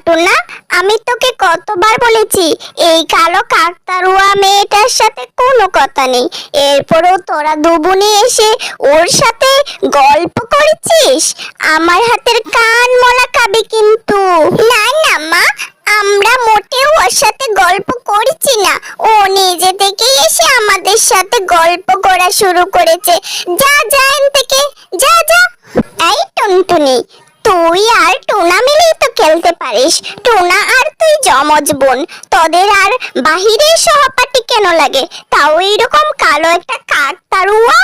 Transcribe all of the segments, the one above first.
Tuna, আমি তোকে কতবার বলেছি এই কালো কাকতাড়ুয়া মেয়েটার সাথে কোনো কথা নেই, এরপরও তোরা দুবুনি এসে ওর সাথে গল্প করেছিস। আমার হাতের কান মলা খাবি কিন্তু। না না মা, আমরা মোটেও ওর সাথে গল্প করছি না, ও নিজে থেকেই এসে আমাদের সাথে গল্প করা শুরু করেছে। যা যা এখান থেকে, যা যা। এই টুনটুনি, তুই আর টোনা মিলেই তো খেলতে পারিস। টোনা আর তুই জমজ বোন, তোদের আর বাহিরের সহপাঠী কেন লাগে? তাও এইরকম কালো একটা কাকতাড়ুয়া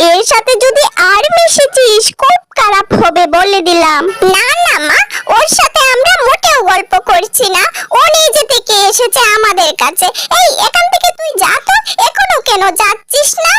এর সাথে যদি আর মিশেছিস খুব খারাপ হবে বলে দিলাম। না না মা, ওর সাথে আমরা মোটেও গল্প করছি না, ও নিজে থেকে এসেছে আমাদের কাছে। এই এখান থেকে তুই যা তো, এখনো কেন যাচ্ছিস না?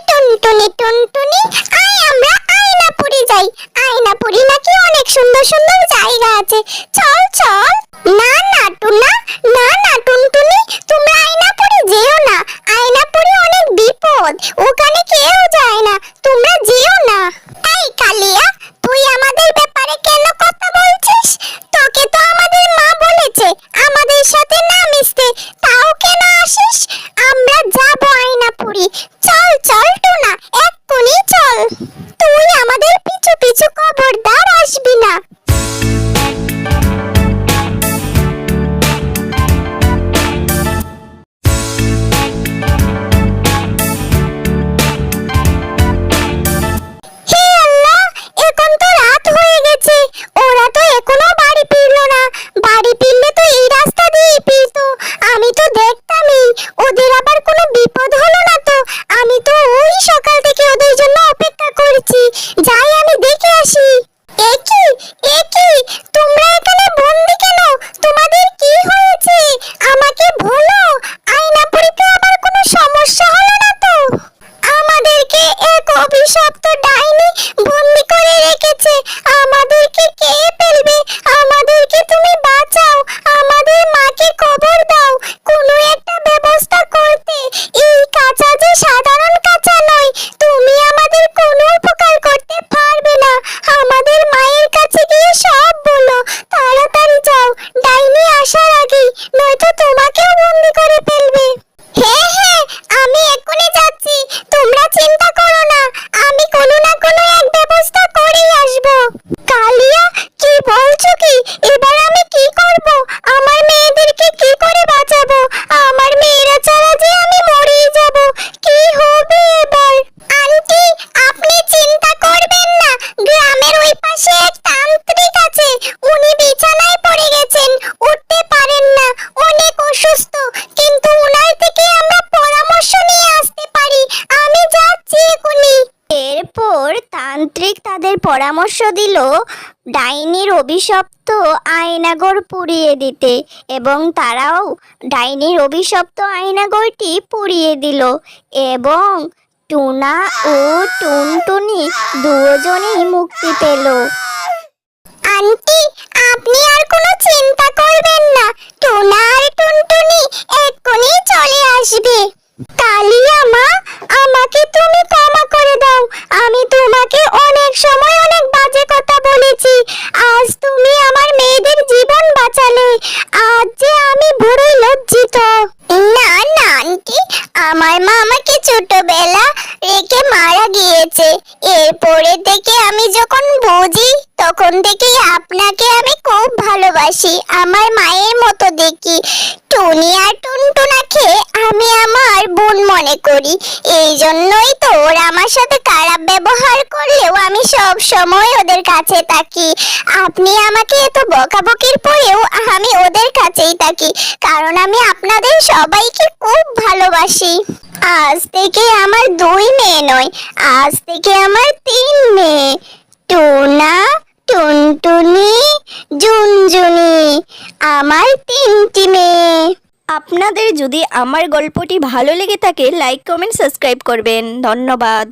টুনটুনি টুনটুনি, আয় আমরা আয়নাপুরি যাই। আয়নাপুরি নাকি অনেক সুন্দর সুন্দর জায়গা আছে, চল চল। না না টুনা, না না টুনটুনি, তোমরা আয়নাপুরি যেও না। আয়নাপুরি অনেক বিপদ, ওখানে কেউ যায় না, তোমরা যেও না। এই কালিয়া, তুই আমাদের ব্যাপারে কেন কথা বলছিস? তোকে তো আমাদের মা বলেছে আমাদের সাথে না মিশতে, তাও কেন আসিস? আমরা যাব আয়নাপুরি, চল চল টুনা, এক্ষুনি চল। তুই আমাদের পিছু পিছু খবরদার আসবি না। হে আল্লাহ, এখন তো রাত হয়ে গেছে, ওরা তো এখনো বাড়ি ফিরলো না। বাড়ি ফিরলে তো এই রাস্তা দিয়েই ফিরতো, আমি তো দেখতামই। ওদের আবার কোনো বিপদ হলো না তো? আমি তো ওই সকাল থেকে ওদের জন্য অপেক্ষা করছি, যাই আমি দেখে আসি। একি একি, তোমরা এখানে বন্দি কেন? তোমাদের কি হয়েছে আমাকে বলো। আয়নাপুরিতে আবার কোনো সমস্যা হলো না তো? আমাদেরকে এক অভিশপ্ত ডাইনি বন্দি করে রেখেছে, আমাদেরকে কে ফেলবে? আমাদেরকে তুমি বাঁচাও, আমাদের মাকে খবর দাও কোনো একটা ব্যবস্থা করতে। এই কাঁচা যে সাধারণ কাঁচা নয়, তুমি আমাদের কোনো উপকার করতে পারবে না। আমাদের মায়ের কাছে গিয়ে সব বলো, তাড়াতাড়ি যাও, ডাইনি আসার আগেই, নয়তো তোমাকেও বন্দি করে ফেলবে। হ্যাঁ হ্যাঁ, আমি এক্ষুনি যাচ্ছি, তোমরা চিন্তা করো না, আমি কোনো না কোনো এক ব্যবস্থা করেই আসবো। কালিয়া, কি বলছো কি? এবার আমি কি করব? আমার মেয়েদেরকে কি করে বাঁচাবো? আমার মেয়েরা ছাড়া যে আমি মরেই যাব, কি হবে এবার? আন্টি, আপনি চিন্তা করবেন না, গ্রামের ওই পাশে এক তান্ত্রিক আছে, উনি বিছানায় পড়ে গেছেন, উঠতে পারেন না, অনেক অসুস্থ, কিন্তু উনার থেকে আমরা পরামর্শ নিয়ে আসতে পারি। আমি যাচ্ছি এখনই। এরপর তান্ত্রিক তাদের পরামর্শ দিল ডাইনির অভিশপ্ত আয়নাঘর পুড়িয়ে দিতে, এবং তারাও ডাইনির অভিশপ্ত আয়নাঘরটি পুড়িয়ে দিল, এবং টুনা ও টুনটুনি দুজনেই মুক্তি পেল। আন্টি, আপনি আর কোনো চিন্তা করবেন না, টুনা আর টুনটুনি এক্ষুনি চলে আসবে। কালিয়া মা, আমাকে তুমি ক্ষমা করে দাও, আমি তোমাকে অনেক সময় অনেক বাজে কথা বলেছি। আজ তুমি আমার মেয়েদের জীবন বাঁচালে, আজ যে আমি বড়ই লজ্জিত। না না আন্টি, আমার মা আমাকে ছোটবেলা রেখে মারা গিয়েছে, এরপরে থেকে আমি যখন বুঝি তখন থেকেই আপনাকে আমি খুব ভালোবাসি, আমার মায়ের মতো দেখি। টুনি আর টুনটুনাকে আমি আমার বোন মনে করি, এই জন্যই তো ওরা আমার সাথে খারাপ ব্যবহার করলেও আমি সব সময় ওদের কাছে থাকি। আপনি আমাকে এত বকাবকির পরেও আমি ওদের কাছেই থাকি, কারণ আমি আপনাদের সবাইকে খুব ভালোবাসি। আজ থেকে আমার 2 মেয়ে নয়, আজ থেকে আমার 3 মেয়ে, টুনা, টুনটুনি, ঝুনঝুনি, আমার 3টি মেয়ে। আপনাদের যদি আমার গল্পটি ভালো লেগে থাকে, লাইক কমেন্ট সাবস্ক্রাইব করবেন। ধন্যবাদ।